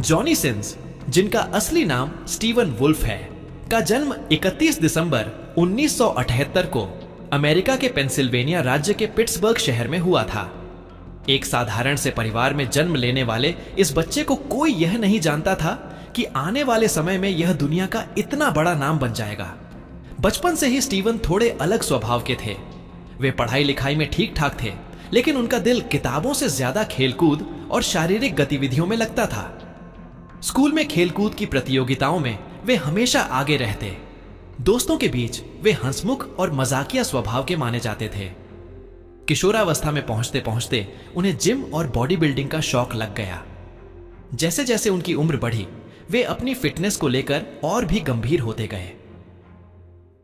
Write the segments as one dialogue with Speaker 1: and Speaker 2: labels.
Speaker 1: Johnny since, जिनका असली नाम स्टीवन वुल्फ है, का जन्म 31 दिसंबर 1978 को अमेरिका के पेंसिल्वेनिया राज्य के पिट्सबर्ग शहर में हुआ था। एक साधारण से परिवार में जन्म लेने वाले इस बच्चे को कोई यह नहीं जानता था कि आने वाले समय में यह दुनिया का इतना बड़ा नाम बन जाएगा। बचपन से ही स्टीवन थोड़े अलग स्वभाव के थे। वे पढ़ाई लिखाई में ठीक ठाक थे, लेकिन उनका दिल किताबों से ज्यादा खेलकूद और शारीरिक गतिविधियों में लगता था। स्कूल में खेलकूद की प्रतियोगिताओं में वे हमेशा आगे रहते। दोस्तों के बीच वे हंसमुख और मजाकिया स्वभाव के माने जाते थे। किशोरावस्था में पहुंचते पहुंचते उन्हें जिम और बॉडी बिल्डिंग का शौक लग गया। जैसे जैसे उनकी उम्र बढ़ी, वे अपनी फिटनेस को लेकर और भी गंभीर होते गए।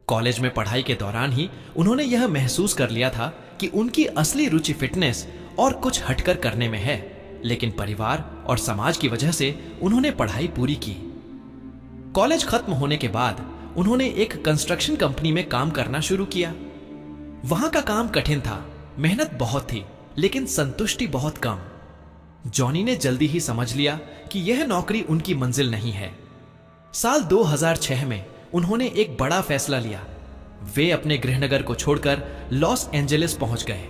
Speaker 1: कॉलेज में पढ़ाई के दौरान ही उन्होंने यह महसूस कर लिया था कि उनकी असली रुचि फिटनेस और कुछ हटकर करने में है, लेकिन परिवार और समाज की वजह से उन्होंने पढ़ाई पूरी की। कॉलेज खत्म होने के बाद उन्होंने एक कंस्ट्रक्शन कंपनी में काम करना शुरू किया। वहां का काम कठिन था, मेहनत बहुत थी, लेकिन संतुष्टि बहुत कम। जॉनी ने जल्दी ही समझ लिया कि यह नौकरी उनकी मंजिल नहीं है। साल 2006 में उन्होंने एक बड़ा फैसला लिया। वे अपने गृहनगर को छोड़कर लॉस एंजेलिस पहुंच गए।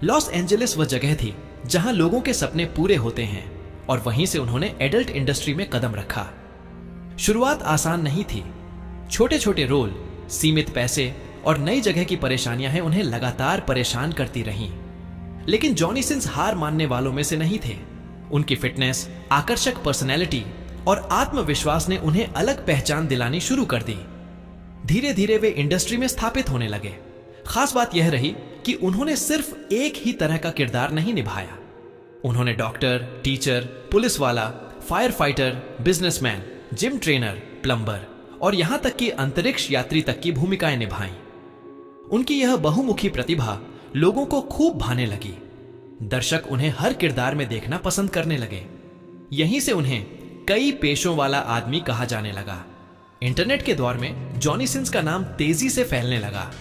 Speaker 1: लॉस एंजेलिस वह जगह थी जहां लोगों के सपने पूरे होते हैं, और वहीं से उन्होंने एडल्ट इंडस्ट्री में कदम रखा। शुरुआत आसान नहीं थी। छोटे छोटे रोल, सीमित पैसे और नई जगह की परेशानियां उन्हें लगातार परेशान करती रहीं। लेकिन जॉनी सिन्स हार मानने वालों में से नहीं थे। उनकी फिटनेस, आकर्षक पर्सनैलिटी और आत्मविश्वास ने उन्हें अलग पहचान दिलानी शुरू कर दी। धीरे धीरे वे इंडस्ट्री में स्थापित होने लगे। खास बात यह रही कि उन्होंने सिर्फ एक ही तरह का किरदार नहीं निभाया। उन्होंने डॉक्टर, टीचर, पुलिस वाला, fire fighter, businessman, gym trainer, plumber और यहां तक कि अंतरिक्ष यात्री तक की भूमिकाएं निभाईं। उनकी यह बहुमुखी प्रतिभा लोगों को खूब भाने लगी। दर्शक उन्हें हर किरदार में देखना पसंद करने लगे। यहीं से उन्हें कई पेशों वाला आदमी कहा जाने लगा। इंटरनेट के दौर में जॉनी सिन्स का नाम तेजी से फैलने लगा।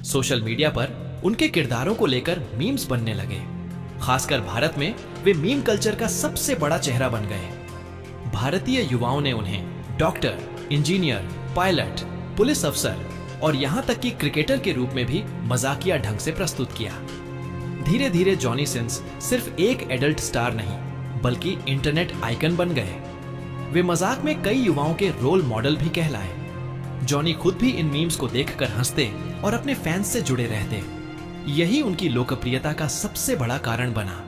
Speaker 1: सोशल मीडिया पर उनके किरदारों को लेकर मीम्स बनने लगे। खासकर भारत में वे मीम कल्चर का सबसे बड़ा चेहरा बन गए। भारतीय युवाओं ने उन्हें डॉक्टर, इंजीनियर, पायलट, पुलिस अफसर और यहां तक कि क्रिकेटर के रूप में भी मजाकिया ढंग से प्रस्तुत किया। धीरे धीरे जॉनी सिन्स सिर्फ एक एडल्ट स्टार नहीं, बल्कि इंटरनेट आइकन बन गए। वे मजाक में कई युवाओं के रोल मॉडल भी कहलाए। जॉनी खुद भी इन मीम्स को देखकर हंसते और अपने फैंस से जुड़े रहते। यही उनकी लोकप्रियता का सबसे बड़ा कारण बना।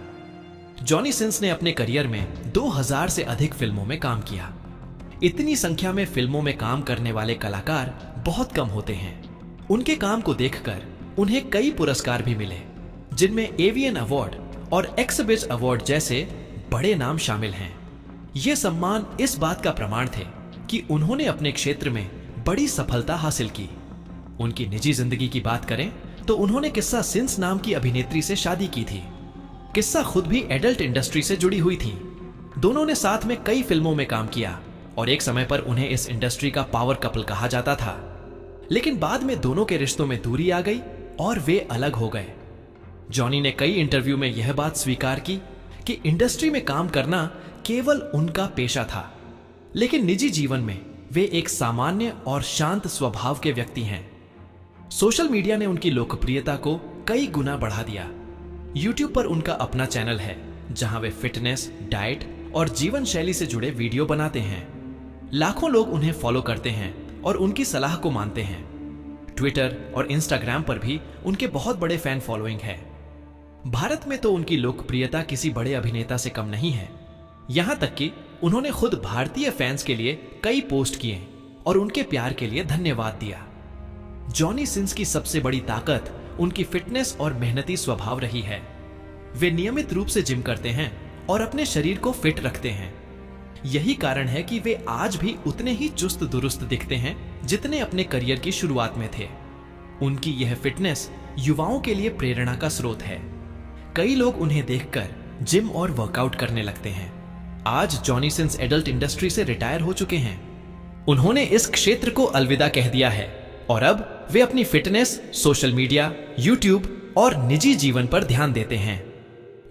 Speaker 1: जॉनी सिन्स ने अपने करियर में 2000 से अधिक फिल्मों में काम किया। इतनी संख्या में फिल्मों में काम करने वाले कलाकार बहुत कम होते हैं। उनके काम को देखकर उन्हें कई पुरस्कार भी मिले, जिनमें एवियन अवार्ड और एक्सबिज अवार्ड जैसे बड़े नाम शामिल हैं। ये सम्मान इस बात का प्रमाण थे कि उन्होंने अपने क्षेत्र में बड़ी सफलता हासिल की। उनकी निजी जिंदगी की बात करें तो उन्होंने किस्सा सिन्स नाम की अभिनेत्री से शादी की थी। किस्सा खुद भी एडल्ट इंडस्ट्री से जुड़ी हुई थी। दोनों ने साथ में कई फिल्मों में काम किया और एक समय पर उन्हें इस इंडस्ट्री का पावर कपल कहा जाता था। लेकिन बाद में दोनों के रिश्तों में दूरी आ गई और वे अलग हो गए। जॉनी ने कई इंटरव्यू में यह बात स्वीकार की कि इंडस्ट्री में काम करना केवल उनका पेशा था, लेकिन निजी जीवन में वे एक सामान्य और शांत स्वभाव के व्यक्ति हैं। सोशल मीडिया ने उनकी लोकप्रियता को कई गुना बढ़ा दिया। यूट्यूब पर उनका अपना चैनल है, जहां वे फिटनेस, डाइट और जीवन शैली से जुड़े वीडियो बनाते हैं। लाखों लोग उन्हें फॉलो करते हैं और उनकी सलाह को मानते हैं। ट्विटर और इंस्टाग्राम पर भी उनके बहुत बड़े फैन फॉलोइंग है। भारत में तो उनकी लोकप्रियता किसी बड़े अभिनेता से कम नहीं है। यहां तक कि उन्होंने खुद भारतीय फैंस के लिए कई पोस्ट किए और उनके प्यार के लिए धन्यवाद दिया। जॉनी सिन्स की सबसे बड़ी ताकत उनकी फिटनेस और मेहनती स्वभाव रही है। वे नियमित रूप से जिम करते हैं और अपने शरीर को फिट रखते हैं। यही कारण है कि वे आज भी उतने ही चुस्त दुरुस्त दिखते हैं जितने अपने करियर की शुरुआत में थे। उनकी यह फिटनेस युवाओं के लिए प्रेरणा का स्रोत है। कई लोग उन्हें देखकर जिम और वर्कआउट करने लगते हैं। आज जॉनी सिन्स एडल्ट इंडस्ट्री से रिटायर हो चुके हैं। उन्होंने इस क्षेत्र को अलविदा कह दिया है और अब वे अपनी फिटनेस, सोशल मीडिया, यूट्यूब और निजी जीवन पर ध्यान देते हैं।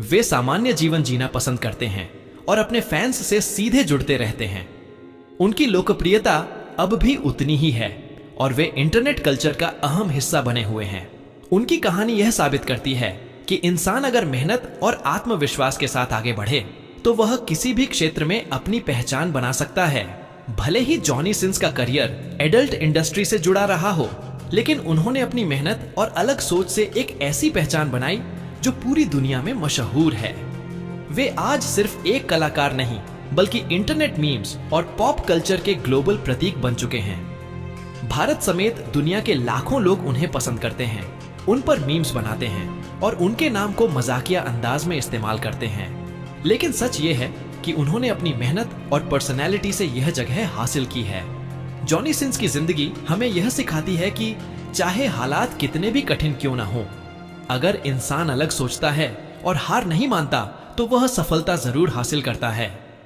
Speaker 1: वे सामान्य जीवन जीना पसंद करते हैं और अपने फैंस से सीधे जुड़ते रहते हैं। उनकी लोकप्रियता अब भी उतनी ही है और वे इंटरनेट कल्चर का अहम हिस्सा बने हुए हैं। उनकी कहानी यह साबित करती है कि इंसान अगर मेहनत और आत्मविश्वास के साथ आगे बढ़े तो वह किसी भी क्षेत्र में अपनी पहचान बना सकता है। भले ही जॉनी सिंस का करियर एडल्ट इंडस्ट्री से जुड़ा रहा हो, लेकिन उन्होंने अपनी मेहनत और अलग सोच से एक ऐसी पहचान बनाई जो पूरी दुनिया में मशहूर है। वे आज सिर्फ एक कलाकार नहीं बल्कि इंटरनेट मीम्स और पॉप कल्चर के ग्लोबल प्रतीक बन चुके हैं। भारत समेत दुनिया के लाखों लोग उन्हें पसंद करते हैं, उन पर मीम्स बनाते हैं और उनके नाम को मजाकिया अंदाज में इस्तेमाल करते हैं। लेकिन सच ये है कि उन्होंने अपनी मेहनत और पर्सनैलिटी से यह जगह हासिल की है। जॉनी सिंस की जिंदगी हमें यह सिखाती है कि चाहे हालात कितने भी कठिन क्यों ना हो, अगर इंसान अलग सोचता है और हार नहीं मानता तो वह सफलता जरूर हासिल करता है।